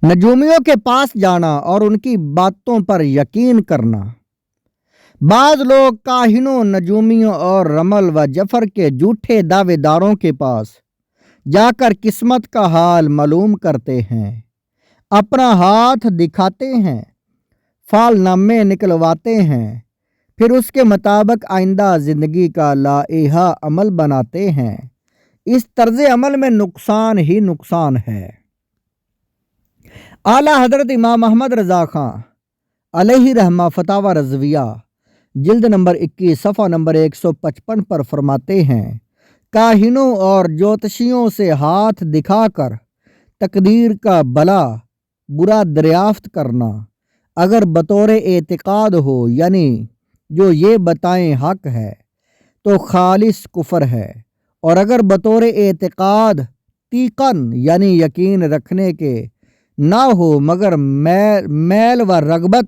नजूमियों के पास जाना और उनकी बातों पर यकीन करना। बाज लोग काहिनों, नजूमियों और रमल व जफर के झूठे दावेदारों के पास जाकर किस्मत का हाल मालूम करते हैं, अपना हाथ दिखाते हैं, फालनामे निकलवाते हैं, फिर उसके मुताबिक आइंदा ज़िंदगी का लाइहा अमल बनाते हैं। इस तर्ज अमल में नुकसान ही नुकसान है। आला हजरत इमाम अहमद रज़ा खां अलैहि रहमा फतावा रज़विया जिल्द नंबर 21 सफ़ा नंबर 155 पर फरमाते हैं, काहिनों और ज्योतिषियों से हाथ दिखाकर तकदीर का भला बुरा दरियाफ्त करना अगर बतौर एतिकाद हो, यानी जो ये बताएं हक है, तो खालिस कुफर है, और अगर बतौर एतिकाद तीकन यानी यकीन रखने के ना हो मगर मैल व रगबत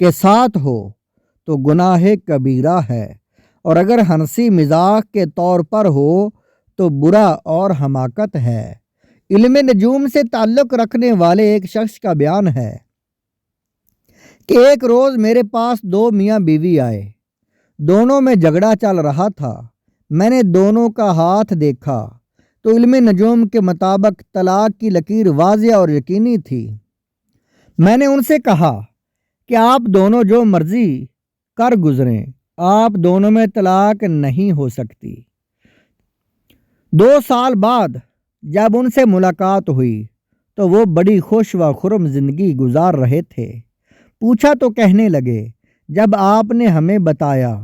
के साथ हो तो गुनाह कबीरा है, और अगर हंसी मजाक के तौर पर हो तो बुरा और हमाकत है। इल्म नजूम से ताल्लुक़ रखने वाले एक शख्स का बयान है कि एक रोज़ मेरे पास दो मियाँ बीवी आए। दोनों में झगड़ा चल रहा था। मैंने दोनों का हाथ देखा तो इल्म नजूम के मुताबिक तलाक की लकीर वाज़ेह और यकीनी थी। मैंने उनसे कहा कि आप दोनों जो मर्जी कर गुजरें, आप दोनों में तलाक नहीं हो सकती। 2 साल बाद जब उनसे मुलाकात हुई तो वो बड़ी खुश व खुर्म ज़िंदगी गुजार रहे थे। पूछा तो कहने लगे, जब आपने हमें बताया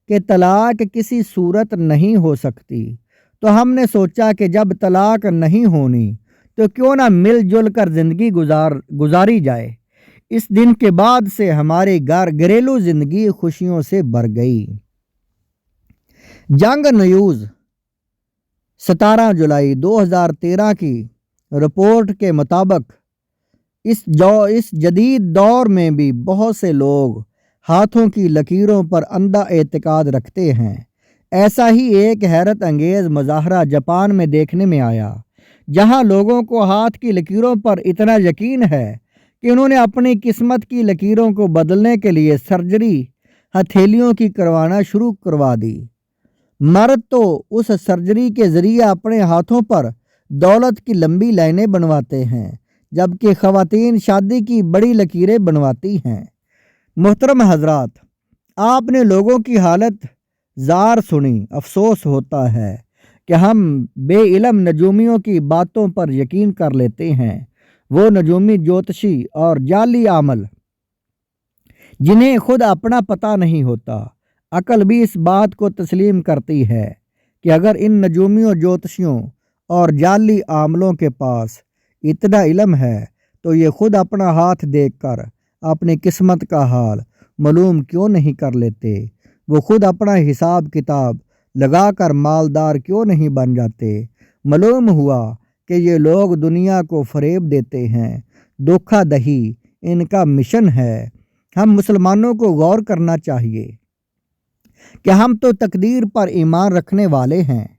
कि तलाक किसी सूरत नहीं हो सकती तो हमने सोचा कि जब तलाक नहीं होनी तो क्यों ना मिलजुल कर ज़िंदगी गुजारी जाए। इस दिन के बाद से हमारे घरेलू ज़िंदगी खुशियों से भर गई। जंग न्यूज़ 17 जुलाई 2013 की रिपोर्ट के मुताबिक इस जदीद दौर में भी बहुत से लोग हाथों की लकीरों पर अंधा एतकाद रखते हैं। ऐसा ही एक हैरत अंगेज़ मुजाहरा जापान में देखने में आया, जहां लोगों को हाथ की लकीरों पर इतना यकीन है कि उन्होंने अपनी किस्मत की लकीरों को बदलने के लिए सर्जरी हथेलियों की करवाना शुरू करवा दी। मर्द तो उस सर्जरी के ज़रिए अपने हाथों पर दौलत की लंबी लाइनें बनवाते हैं, जबकि ख़वातीन शादी की बड़ी लकीरें बनवाती हैं। मोहतरम हजरात, आपने लोगों की हालत जार सुनी। अफसोस होता है कि हम बेइल्म नजूमियों की बातों पर यकीन कर लेते हैं। वो नजूमी ज्योतिषी और जाली आमल जिन्हें खुद अपना पता नहीं होता। अकल भी इस बात को तस्लीम करती है कि अगर इन नजूमियों, ज्योतिषियों और जाली आमलों के पास इतना इल्म है तो ये खुद अपना हाथ देखकर अपनी किस्मत का हाल मालूम क्यों नहीं कर लेते। वो खुद अपना हिसाब किताब लगाकर मालदार क्यों नहीं बन जाते। मालूम हुआ कि ये लोग दुनिया को फरेब देते हैं। धोखा दही इनका मिशन है। हम मुसलमानों को गौर करना चाहिए कि हम तो तकदीर पर ईमान रखने वाले हैं।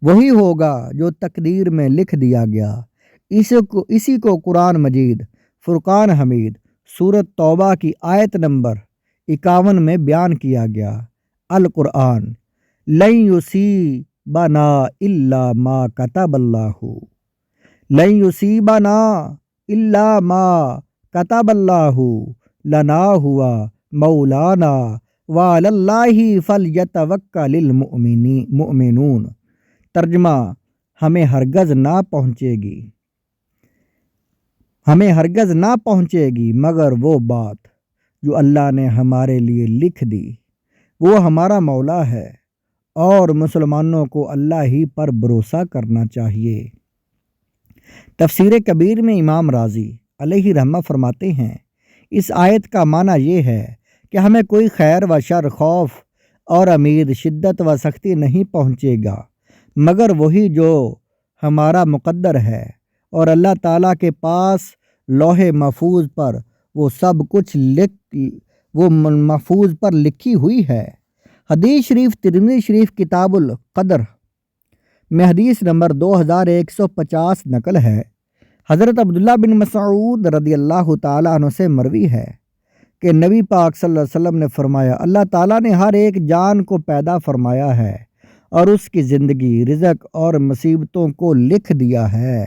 वही होगा जो तकदीर में लिख दिया गया। इसी को कुरान मजीद फुरकान हमीद सूरत तौबा की आयत नंबर 51 में बयान किया गया। अल कुरान लन युसीबना इल्ला मा कतबल्लाहु, लन युसीबना इल्ला मा कतबल्लाहु लना हुआ मौलाना व अलल्लाहि फलयतवक्कलिल मुमिनून। तर्जमा, हमें हरगज़ ना पहुँचेगी मगर वो बात जो अल्लाह ने हमारे लिए लिख दी। वो हमारा मौला है और मुसलमानों को अल्लाह ही पर भरोसा करना चाहिए। तफसीर कबीर में इमाम राजी अलैहि रहमा फरमाते हैं, इस आयत का माना ये है कि हमें कोई खैर व शर, खौफ और उम्मीद, शिद्दत व सख्ती नहीं पहुँचेगा मगर वही जो हमारा मुक़द्दर है, और अल्लाह ताला के पास लौहे महफूज पर वो सब कुछ महफूज पर लिखी हुई है। हदीस शरीफ तिरमिज़ी शरीफ किताबुल क़द्र में हदीस नंबर 2150 नकल है। حضرت عبداللہ بن مسعود رضی اللہ تعالیٰ عنہ سے مروی ہے کہ نبی پاک صلی اللہ علیہ وسلم نے فرمایا، اللہ تعالیٰ نے ہر ایک جان کو پیدا فرمایا ہے اور اس کی زندگی، رزق اور مصیبتوں کو لکھ دیا ہے۔